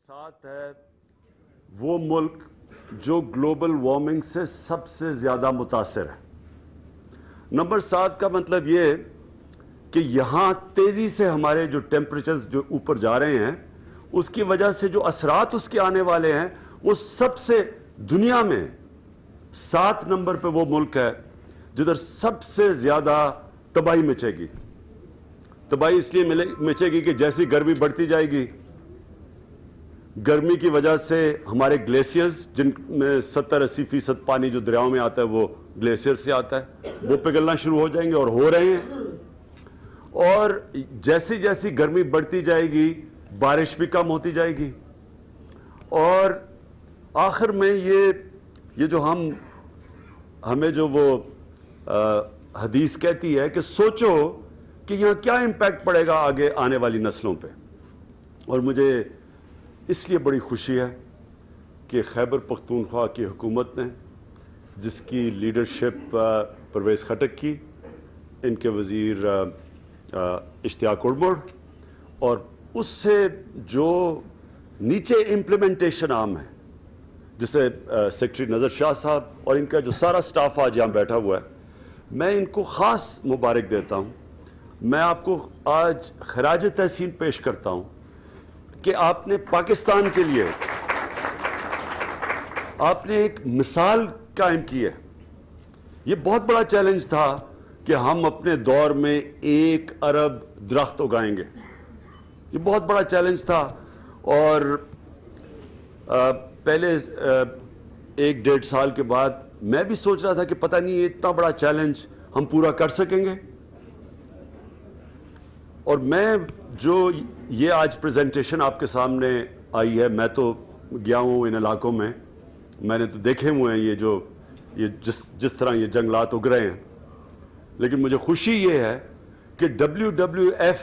سات ہے وہ ملک جو گلوبل وارمنگ سے سب سے زیادہ متاثر ہے۔ نمبر 7 کا مطلب یہ کہ یہاں تیزی سے ہمارے جو ٹیمپریچرز جو اوپر جا رہے ہیں اس کی وجہ سے جو اثرات اس کے آنے والے ہیں وہ سب سے دنیا میں 7 نمبر پہ وہ ملک ہے جدھر سب سے زیادہ تباہی مچے گی۔ تباہی اس لیے مچے گی کہ جیسی گرمی بڑھتی جائے گی، گرمی کی وجہ سے ہمارے گلیشیئرز جن میں 70-80% پانی جو دریاؤں میں آتا ہے وہ گلیشیئر سے آتا ہے، وہ پگھلنا شروع ہو جائیں گے اور ہو رہے ہیں۔ اور جیسی جیسی گرمی بڑھتی جائے گی بارش بھی کم ہوتی جائے گی، اور آخر میں یہ جو ہمیں جو وہ حدیث کہتی ہے کہ سوچو کہ یہاں کیا امپیکٹ پڑے گا آگے آنے والی نسلوں پہ۔ اور مجھے اس لیے بڑی خوشی ہے کہ خیبر پختونخوا کی حکومت نے، جس کی لیڈرشپ پرویز خٹک کی، ان کے وزیر اشتیاق اڑمڑ، اور اس سے جو نیچے امپلیمنٹیشن عام ہے، جسے سیکرٹری نظر شاہ صاحب اور ان کا جو سارا سٹاف آج یہاں بیٹھا ہوا ہے، میں ان کو خاص مبارک دیتا ہوں۔ میں آپ کو آج خراج تحسین پیش کرتا ہوں کہ آپ نے پاکستان کے لیے آپ نے ایک مثال قائم کی ہے۔ یہ بہت بڑا چیلنج تھا کہ ہم اپنے دور میں 1 ارب درخت اگائیں گے، یہ بہت بڑا چیلنج تھا، اور پہلے 1-1.5 سال کے بعد میں بھی سوچ رہا تھا کہ پتہ نہیں یہ اتنا بڑا چیلنج ہم پورا کر سکیں گے۔ اور میں جو یہ آج پریزنٹیشن آپ کے سامنے آئی ہے، میں تو گیا ہوں ان علاقوں میں نے تو دیکھے ہوئے ہیں یہ جس طرح یہ جنگلات اگ رہے ہیں، لیکن مجھے خوشی یہ ہے کہ WWF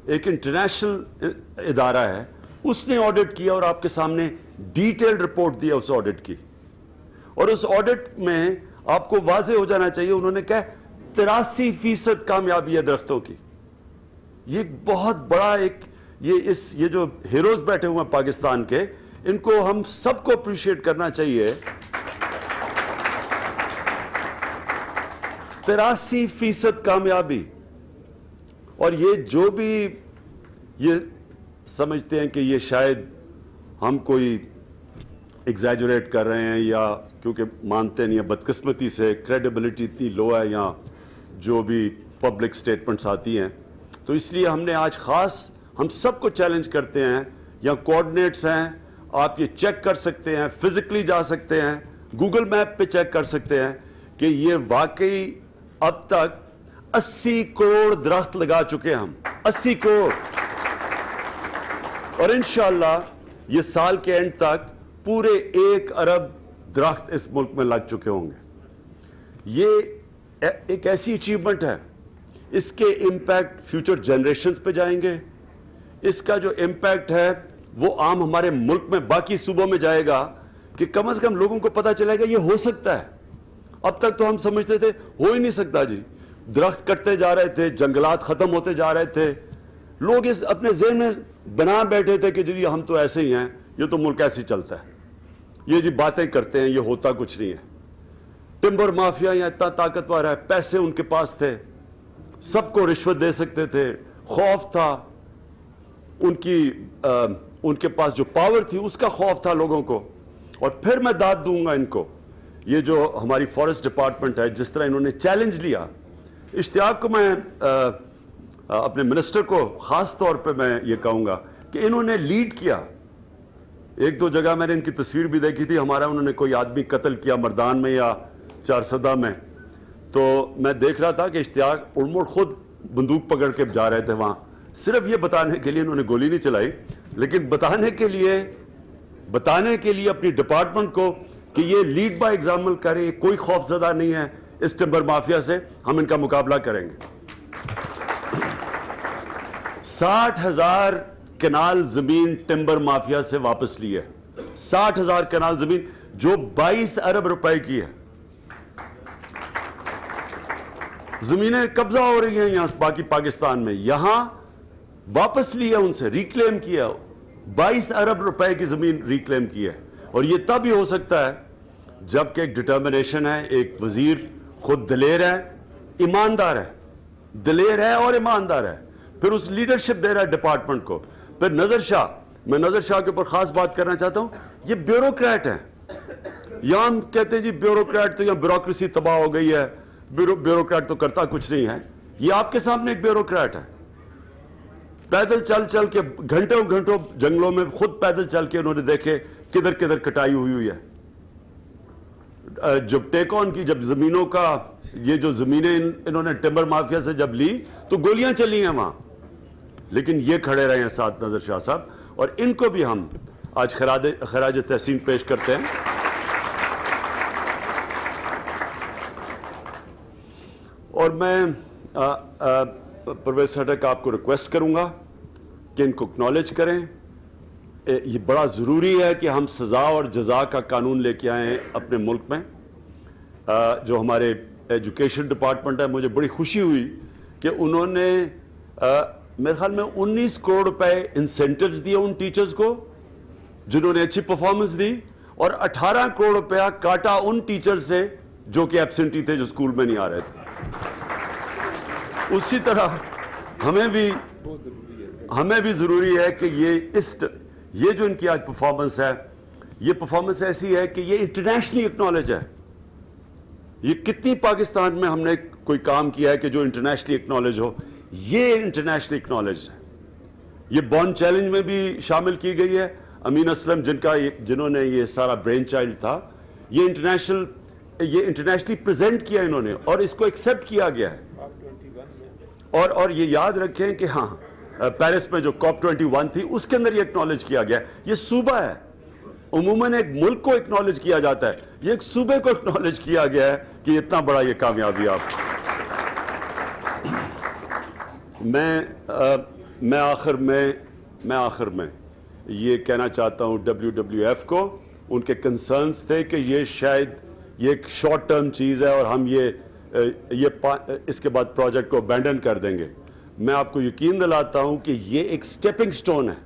ایک انٹرنیشنل ادارہ ہے، اس نے آڈٹ کیا اور آپ کے سامنے ڈیٹیلڈ رپورٹ دیا اس آڈٹ کی، اور اس آڈٹ میں آپ کو واضح ہو جانا چاہیے، انہوں نے کہا 83% کامیابی ہے درختوں کی۔ یہ بہت بڑا یہ جو ہیروز بیٹھے ہوئے ہیں پاکستان کے، ان کو ہم سب کو اپریشیٹ کرنا چاہیے۔ 83% کامیابی، اور یہ جو بھی یہ سمجھتے ہیں کہ یہ شاید ہم کوئی ایگزیجریٹ کر رہے ہیں، یا کیونکہ مانتے نہیں ہیں، بدقسمتی سے کریڈیبلٹی اتنی لو ہے یہاں جو بھی پبلک سٹیٹمنٹس آتی ہیں، تو اس لیے ہم نے آج خاص ہم سب کو چیلنج کرتے ہیں، یہاں کوآرڈینیٹس ہیں، آپ یہ چیک کر سکتے ہیں، فزیکلی جا سکتے ہیں، گوگل میپ پہ چیک کر سکتے ہیں کہ یہ واقعی اب تک 80 کروڑ درخت لگا چکے ہم، 80 کروڑ، اور انشاءاللہ یہ سال کے اینڈ تک پورے 1 ارب درخت اس ملک میں لگ چکے ہوں گے۔ یہ ایک ایسی اچیومنٹ ہے، اس کے امپیکٹ فیوچر جنریشنز پہ جائیں گے، اس کا جو امپیکٹ ہے وہ عام ہمارے ملک میں باقی صوبوں میں جائے گا، کہ کم از کم لوگوں کو پتہ چلے گا یہ ہو سکتا ہے۔ اب تک تو ہم سمجھتے تھے ہو ہی نہیں سکتا جی، درخت کٹتے جا رہے تھے، جنگلات ختم ہوتے جا رہے تھے، لوگ اس اپنے ذہن میں بنا بیٹھے تھے کہ جی ہم تو ایسے ہی ہیں، یہ تو ملک ایسے ہی چلتا ہے، یہ جی باتیں کرتے ہیں، یہ ہوتا کچھ نہیں ہے۔ ٹمبر مافیا یہاں اتنا طاقتور ہے، پیسے ان کے پاس تھے، سب کو رشوت دے سکتے تھے، خوف تھا، ان کے پاس جو پاور تھی اس کا خوف تھا لوگوں کو۔ اور پھر میں داد دوں گا ان کو، یہ جو ہماری فارسٹ ڈپارٹمنٹ ہے، جس طرح انہوں نے چیلنج لیا، اشتیاق کو میں اپنے منسٹر کو خاص طور پہ میں یہ کہوں گا کہ انہوں نے لیڈ کیا۔ 1-2 جگہ میں نے ان کی تصویر بھی دیکھی تھی، ہمارا انہوں نے کوئی آدمی قتل کیا مردان میں یا چارسدہ میں، تو میں دیکھ رہا تھا کہ اشتیاق اڑمڑ خود بندوق پکڑ کے جا رہے تھے وہاں، صرف یہ بتانے کے لیے، انہوں نے گولی نہیں چلائی، لیکن بتانے کے لیے اپنی ڈپارٹمنٹ کو کہ یہ لیڈ بائی ایگزامپل کریں، کوئی خوف زدہ نہیں ہے اس ٹمبر مافیا سے، ہم ان کا مقابلہ کریں گے۔ 60,000 کنال زمین ٹمبر مافیا سے واپس لی ہے، 60,000 کنال زمین جو 22 ارب روپے کی ہے۔ زمینیں قبضہ ہو رہی ہیں یہاں باقی پاکستان میں، یہاں واپس لیا ان سے، ریکلیم کیا، 22 अरब रुपए की ज़मीन रिक्लेम की है, और ये तब ही हो सकता है जबकि एक डिटर्मिनेशन है, एक वजीर खुद दिलेर है, ईमानदार है, दिलेर है और ईमानदार है, फिर उस लीडरशिप दे रहा है डिपार्टमेंट को। फिर नज़र शाह, मैं नज़र शाह के ऊपर खास बात करना चाहता हूं, ये ब्यूरोक्रेट हैं। यहां हम कहते हैं जी ब्यूरोक्रेट, तो यहां ब्यूरोक्रेसी तबाह हो गई है, ब्यूरोक्रेट तो करता कुछ नहीं है। ये आपके सामने एक ब्यूरोक्रेट है, पैदल चल चल के घंटों घंटों जंगलों में खुद पैदल चल के उन्होंने देखे किधर किधर कटाई हुई है। जब टेक ऑन की, जब जमीनों का, ये जो जमीनें इन्होंने टिम्बर माफिया से जब ली तो गोलियां चली हैं वहां, लेकिन ये खड़े रहे हैं साथ नजर शाह साहब, और इनको भी हम आज खराज तहसीन पेश करते हैं। और मैं परवेज खटक आपको रिक्वेस्ट करूंगा कि इनको एक्नॉलेज करें। ये बड़ा ज़रूरी है कि हम सज़ा और जज़ा का कानून लेके आए अपने मुल्क में। जो हमारे एजुकेशन डिपार्टमेंट है, मुझे बड़ी खुशी हुई कि उन्होंने मेरे ख्याल में 19 करोड़ रुपए इंसेंटिव्स दिए उन टीचर्स को जिन्होंने अच्छी परफॉर्मेंस दी, और 18 करोड़ रुपया काटा उन टीचर्स से जो कि एब्सेंटी थे, जो स्कूल में नहीं आ रहे थे। उसी तरह हमें भी ज़रूरी है कि ये जो इनकी आज परफॉर्मेंस है, ये परफॉर्मेंस ऐसी है कि ये इंटरनेशनली एक्नॉलेज है। ये कितनी पाकिस्तान में हमने कोई काम किया है कि जो इंटरनेशनली एक्नॉलेज हो, ये इंटरनेशनली एक्नॉलेज है। ये बॉर्न चैलेंज में भी शामिल की गई है। अमीन असलम जिन्होंने ये सारा ब्रेन चाइल्ड था, ये इंटरनेशनली प्रेजेंट किया इन्होंने, और इसको एक्सेप्ट किया गया है। और ये याद रखें कि हाँ, पेरिस में जो COP21 थी उसके अंदर ये एक्नॉलेज किया गया। ये सूबा है, उमूमन एक मुल्क को एक्नॉलेज किया जाता है, ये एक सूबे को एक्नॉलेज किया गया है कि इतना बड़ा ये कामयाबी आप। मैं आखिर में ये कहना चाहता हूँ WWF को, उनके कंसर्न्स थे कि ये शायद ये एक शॉर्ट टर्म चीज़ है और हम इसके बाद प्रोजेक्ट को अबैंडन कर देंगे। मैं आपको यकीन दिलाता हूं कि ये एक स्टेपिंग स्टोन है,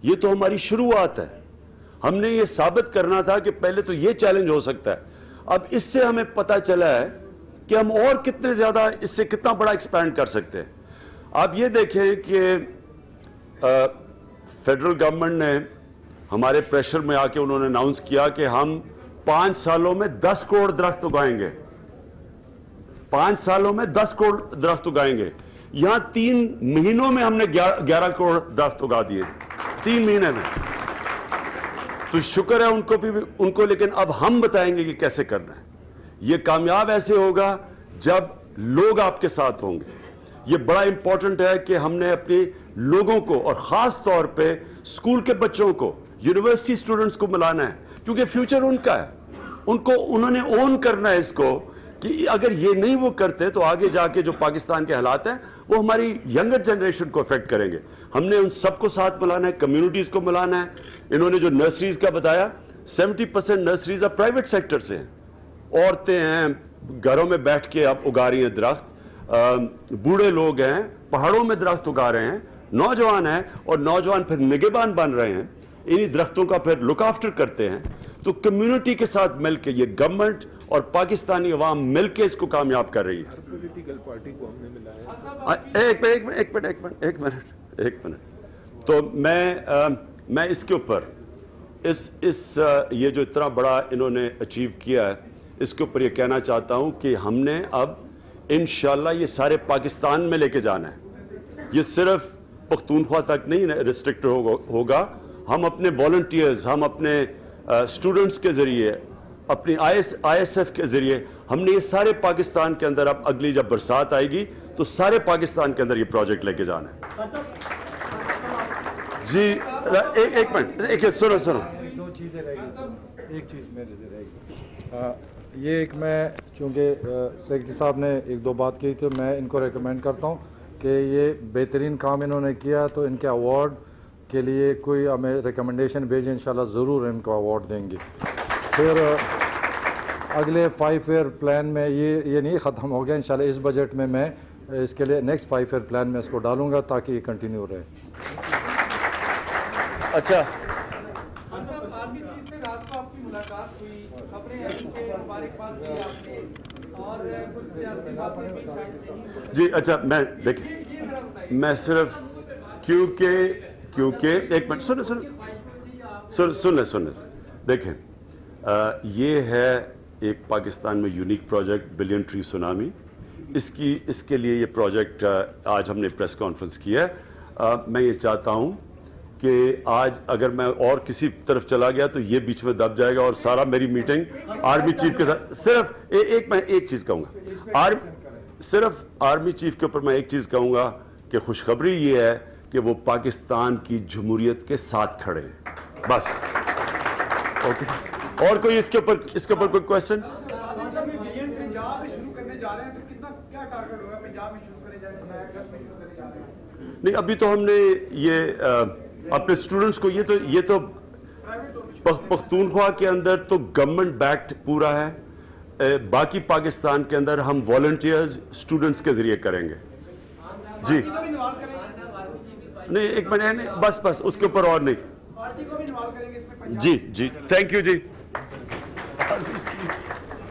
ये तो हमारी शुरुआत है। हमने ये साबित करना था कि पहले तो ये चैलेंज हो सकता है, अब इससे हमें पता चला है कि हम और कितने ज्यादा, इससे कितना बड़ा एक्सपैंड कर सकते हैं। आप ये देखें कि फेडरल गवर्नमेंट ने हमारे प्रेशर में आके उन्होंने अनाउंस किया कि हम 5 सालों में 10 करोड़ दरख्त उगाएंगे, 5 सालों में 10 करोड़ दरख्त उगाएंगे। यहां 3 महीनों में हमने 11 करोड़ दरख्त उगा दिए, 3 महीने में। तो शुक्र है उनको, लेकिन अब हम बताएंगे कि कैसे करना है। यह कामयाब ऐसे होगा जब लोग आपके साथ होंगे। यह बड़ा इंपॉर्टेंट है कि हमने अपने लोगों को, और खास तौर पे स्कूल के बच्चों को, यूनिवर्सिटी स्टूडेंट्स को मिलाना है, क्योंकि फ्यूचर उनका है। उन्होंने ओन करना है इसको, कि अगर ये नहीं वो करते तो आगे जाके जो पाकिस्तान के हालात हैं वो हमारी यंगर जनरेशन को अफेक्ट करेंगे। हमने उन सबको साथ मिलाना है, कम्युनिटीज को मिलाना है। इन्होंने जो नर्सरीज का बताया, 70% नर्सरीज अब प्राइवेट सेक्टर से हैं। औरतें हैं घरों में बैठ के अब उगा रही हैं दरख्त, बूढ़े लोग हैं पहाड़ों में दरख्त उगा रहे हैं, नौजवान हैं, और नौजवान फिर निगहबान बन रहे हैं, इन्हीं दरख्तों का फिर लुक आफ्टर करते हैं। तो कम्युनिटी के साथ मिलकर ये गवर्नमेंट और पाकिस्तानी अवाम मिलकर इसको कामयाब कर रही है। हर पॉलिटिकल पार्टी को हमने मिलाया। एक मिनट। तो मैं इसके ऊपर ये जो इतना बड़ा इन्होंने अचीव किया है, इसके ऊपर ये कहना चाहता हूं कि हमने अब इंशाल्लाह ये सारे पाकिस्तान में लेके जाना है। ये सिर्फ पख्तूनख्वा तक नहीं रिस्ट्रिक्ट होगा। हम अपने वॉलंटियर्स, हम अपने स्टूडेंट्स के जरिए, अपनी ISF के जरिए, हमने ये सारे पाकिस्तान के अंदर, अब अगली जब बरसात आएगी तो सारे पाकिस्तान के अंदर ये प्रोजेक्ट लेके जाना है। जी एक मिनट, सुनो। 2 चीज़ें रहेगी, एक चीज़ मेरे से रहेगी। ये एक, मैं चूँकि सेक्रेटरी साहब ने 1-2 बात की, तो मैं इनको रेकमेंड करता हूँ कि ये बेहतरीन काम इन्होंने किया, तो इनके अवार्ड के लिए कोई हमें रिकमेंडेशन भेजें, इंशाल्लाह ज़रूर इनको अवार्ड देंगे। फिर अगले 5 ईयर प्लान में ये नहीं ख़त्म हो गया, इंशाल्लाह इस बजट में मैं इसके लिए नेक्स्ट 5 ईयर प्लान में इसको डालूंगा ताकि ये कंटिन्यू रहे। अच्छा आर्मी चीफ से रात को आपकी मुलाकात हुई, खबरें हैं कि मुबारकबाद दी आपने और कुछ सियासी बातें भी शायद नहीं। जी अच्छा, मैं देखिए, ये जरा बताइए। मैं सिर्फ क्योंकि एक मिनट सुन देखें, ये है एक पाकिस्तान में unique project billion tree tsunami. इसके लिए ये प्रोजेक्ट आज हमने प्रेस कॉन्फ्रेंस किया है। मैं ये चाहता हूँ कि आज अगर मैं और किसी तरफ चला गया तो ये बीच में दब जाएगा और सारा मेरी मीटिंग आर्मी चीफ के साथ। सिर्फ मैं एक चीज़ कहूँगा, सिर्फ आर्मी चीफ के ऊपर मैं एक चीज़ कहूँगा कि खुशखबरी ये है कि वो पाकिस्तान की जमहूरियत के साथ खड़े हैं, बस। ओके, और कोई इसके ऊपर कोई क्वेश्चन? पंजाब में शुरू करने जा रहे हैं तो कितना क्या टारगेट होगा? पंजाब में शुरू करने जा रहे हैं, अगस्त में शुरू करने जा रहे हैं। नहीं, अभी तो हमने ये अपने स्टूडेंट्स को ये तो पख्तूनख्वा के अंदर तो गवर्नमेंट बैक्ड पूरा है, बाकी पाकिस्तान के अंदर हम वॉलंटियर्स स्टूडेंट्स के जरिए करेंगे। जी नहीं, एक मिनट, बस उसके ऊपर और नहीं। पार्टी को भी इन्वॉल्व करेंगे इसमें? जी थैंक यू जी।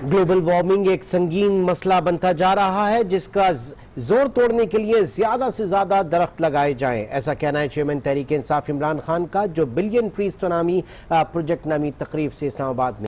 ग्लोबल वार्मिंग एक संगीन मसला बनता जा रहा है, जिसका जोर तोड़ने के लिए ज्यादा से ज्यादा दरख्त लगाए जाएं, ऐसा कहना है चेयरमैन तहरीक इंसाफ इमरान खान का, जो बिलियन ट्री सुनामी प्रोजेक्ट नामी तकरीब से इस्लामाबाद में